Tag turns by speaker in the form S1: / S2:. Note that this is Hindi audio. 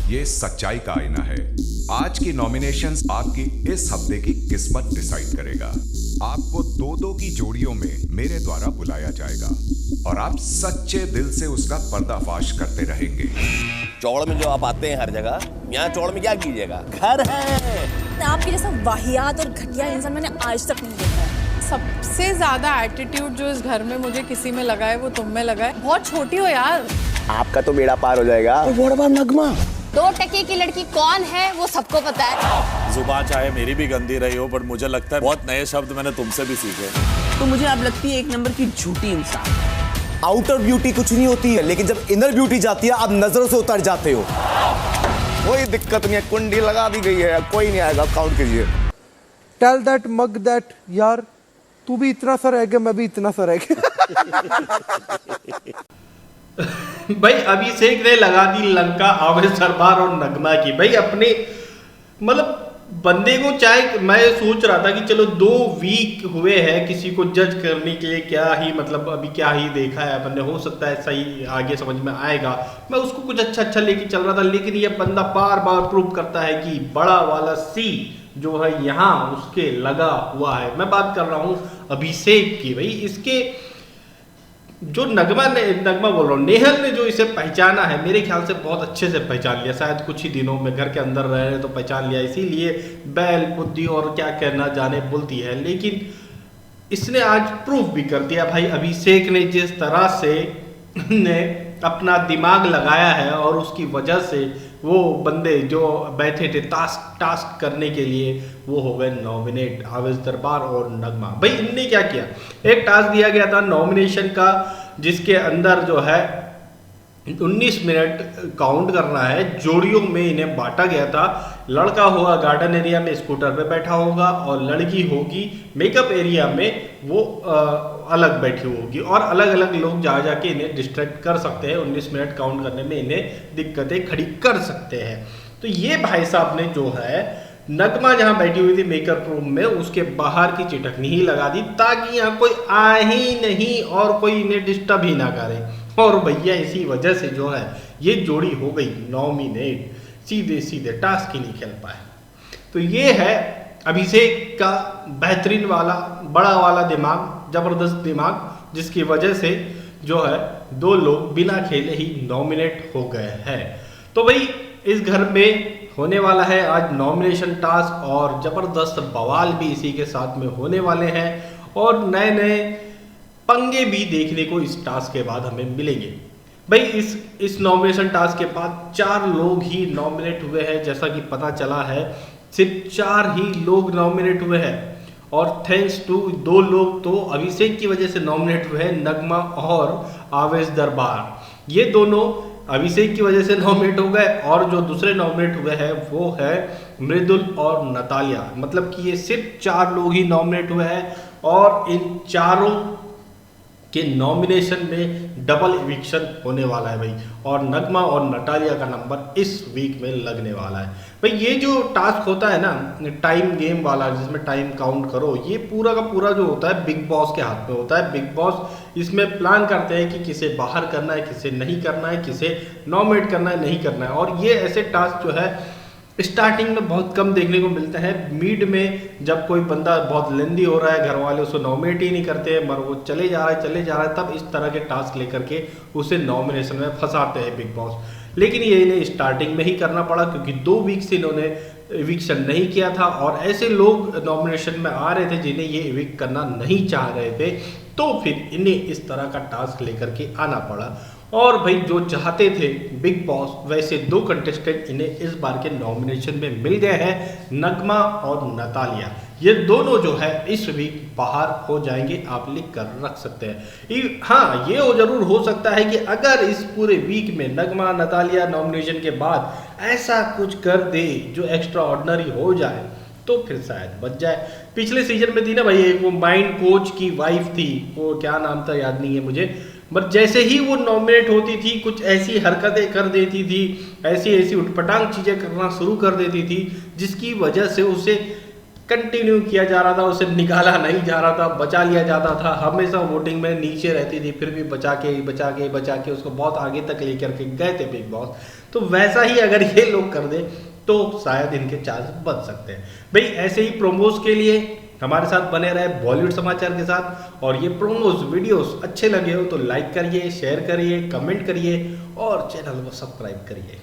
S1: ये सच्चाई का आईना है। आज की नॉमिनेशंस आपकी इस हफ्ते की किस्मत डिसाइड करेगा। आपको दो दो की जोड़ियों में मेरे द्वारा बुलाया जाएगा और आप सच्चे दिल से उसका पर्दाफाश करते रहेंगे।
S2: चौड़ में जो आप आते हैं हर जगह, यहाँ चौड़ में क्या कीजिएगा, घर है।
S3: आपके जैसा वाहियात और घटिया इंसान मैंने आज तक नहीं देखा है।
S4: सबसे ज्यादा एटीट्यूड जो इस घर में मुझे किसी में लगा है वो तुम में लगा है। बहुत छोटी हो यार।
S2: आपका तो बेड़ा पार हो जाएगा। नगमा
S3: 2 टके की लड़की कौन है वो सबको पता है।
S5: जुबान चाहे मेरी भी गंदी रही हो, पर मुझे लगता है बहुत नए शब्द मैंने तुमसे भी सीखे।
S6: तो मुझे अब लगती है एक नंबर की झूठी इंसान।
S7: आउटर ब्यूटी कुछ नहीं होती है, लेकिन जब इनर ब्यूटी जाती है आप नजरों से उतर जाते हो।
S2: कोई दिक्कत नहीं है, कुंडी लगा दी गई है, कोई नहीं आएगा, काउंट कीजिए।
S8: टेल दैट मग दैट यार तू भी इतना सा रह गया, मैं भी इतना सा रह गया।
S9: भाई अभिषेक ने लगा दी लंका आवेश दरबार और नगमा की। भाई अपने मतलब बंदे को, चाहे मैं सोच रहा था कि चलो 2 वीक हुए हैं किसी को जज करने के लिए, क्या ही मतलब अभी क्या ही देखा है अपन ने, हो सकता है सही आगे समझ में आएगा। मैं उसको कुछ अच्छा लेके चल रहा था, लेकिन ये बंदा बार बार प्रूव करता है कि बड़ा वाला सी जो है यहाँ उसके लगा हुआ है। मैं बात कर रहा हूँ अभिषेक की। भाई इसके जो नगमा बोल रहा हूँ, नेहल ने जो इसे पहचाना है, मेरे ख्याल से बहुत अच्छे से पहचान लिया। शायद कुछ ही दिनों में घर के अंदर रह रहे तो पहचान लिया, इसीलिए बैल बुद्धि और क्या कहना जाने बोलती है। लेकिन इसने आज प्रूफ भी कर दिया भाई, अभिषेक ने जिस तरह से ने अपना दिमाग लगाया है और उसकी वजह से वो बंदे जो बैठे थे टास्क करने के लिए वो हो गए नॉमिनेट, आवेश दरबार और नगमा। भाई इनने क्या किया, एक टास्क दिया गया था नॉमिनेशन का, जिसके अंदर जो है 19 मिनट काउंट करना है। जोड़ियों में इन्हें बांटा गया था। लड़का होगा गार्डन एरिया में स्कूटर पे बैठा होगा और लड़की होगी मेकअप एरिया में, वो अलग बैठी होगी और अलग अलग लोग जा जाके इन्हें डिस्ट्रैक्ट कर सकते हैं। 19 मिनट काउंट करने में इन्हें दिक्कतें खड़ी कर सकते हैं। तो ये भाई साहब ने जो है नगमा जहां बैठी हुई थी मेकअप रूम में, उसके बाहर की चिटकनी ही लगा दी ताकि यहाँ कोई आ ही नहीं और कोई इन्हें डिस्टर्ब ही ना करे। और भैया इसी वजह से जो है ये जोड़ी हो गई नॉमिनेट, सीधे टास्क ही नहीं खेल पाए। तो ये है अभिषेक का बेहतरीन वाला बड़ा वाला दिमाग, जबरदस्त दिमाग, जिसकी वजह से जो है 2 लोग बिना खेले ही नॉमिनेट हो गए हैं। तो भाई इस घर में होने वाला है आज नॉमिनेशन टास्क और जबरदस्त बवाल भी इसी के साथ में होने वाले हैं और नए नए पंगे भी देखने को इस टास्क के बाद हमें मिलेंगे। भाई इस नॉमिनेशन टास्क के बाद 4 लोग ही नॉमिनेट हुए हैं। जैसा कि पता चला है सिर्फ 4 ही लोग नॉमिनेट हुए हैं और थैंक्स टू 2 लोग तो अभिषेक की वजह से नॉमिनेट हुए हैं, नगमा और आवेश दरबार। ये दोनों अभिषेक की वजह से नॉमिनेट हो गए और जो दूसरे नॉमिनेट हुए हैं वो है मृदुल और नतालिया। मतलब कि ये सिर्फ 4 लोग ही नॉमिनेट हुए हैं और इन चारों के नॉमिनेशन में डबल इविक्शन होने वाला है भाई, और नगमा और नटालिया का नंबर इस वीक में लगने वाला है। भाई ये जो टास्क होता है ना टाइम गेम वाला, जिसमें टाइम काउंट करो, ये पूरा का पूरा जो होता है बिग बॉस के हाथ में होता है। बिग बॉस इसमें प्लान करते हैं कि किसे बाहर करना है, किसे नहीं करना है, किसे नॉमिनेट करना है, नहीं करना है। और ये ऐसे टास्क जो है स्टार्टिंग में बहुत कम देखने को मिलता है। मिड में जब कोई बंदा बहुत लेंदी हो रहा है, घर वाले उसको नॉमिनेट ही नहीं करते हैं, मगर वो चले जा रहा है, तब इस तरह के टास्क लेकर के उसे नॉमिनेशन में फंसाते हैं बिग बॉस। लेकिन ये इन्हें स्टार्टिंग में ही करना पड़ा क्योंकि 2 वीक से इन्होंने इविक्शन नहीं किया था और ऐसे लोग नॉमिनेशन में आ रहे थे जिन्हें ये इविक्ट करना नहीं चाह रहे थे, तो फिर इन्हें इस तरह का टास्क लेकर के आना पड़ा। और भाई जो चाहते थे बिग बॉस, वैसे 2 कंटेस्टेंट इन्हें इस बार के नॉमिनेशन में मिल गए हैं, नगमा और नतालिया। ये दोनों जो है इस वीक बाहर हो जाएंगे, आप लिख कर रख सकते हैं। हाँ, ये जरूर हो सकता है कि अगर इस पूरे वीक में नगमा नतालिया नॉमिनेशन के बाद ऐसा कुछ कर दे जो एक्स्ट्रा ऑर्डिनरी हो जाए तो फिर शायद बच जाए। पिछले सीजन में थी ना भाई एक वो माइंड कोच की वाइफ थी, वो क्या नाम था याद नहीं है मुझे, बट जैसे ही वो नॉमिनेट होती थी कुछ ऐसी हरकतें कर देती थी, ऐसी उठपटांग चीज़ें करना शुरू कर देती थी, जिसकी वजह से उसे कंटिन्यू किया जा रहा था, उसे निकाला नहीं जा रहा था, बचा लिया जाता था। हमेशा वोटिंग में नीचे रहती थी, फिर भी बचा के उसको बहुत आगे तक लेकर के गए थे बिग बॉस। तो वैसा ही अगर ये लोग कर दे तो शायद इनके चांस बच सकते हैं। भाई ऐसे ही प्रोमोज के लिए हमारे साथ बने रहे बॉलीवुड समाचार के साथ, और ये प्रोमोज वीडियोस अच्छे लगे हो तो लाइक करिए, शेयर करिए, कमेंट करिए और चैनल को सब्सक्राइब करिए।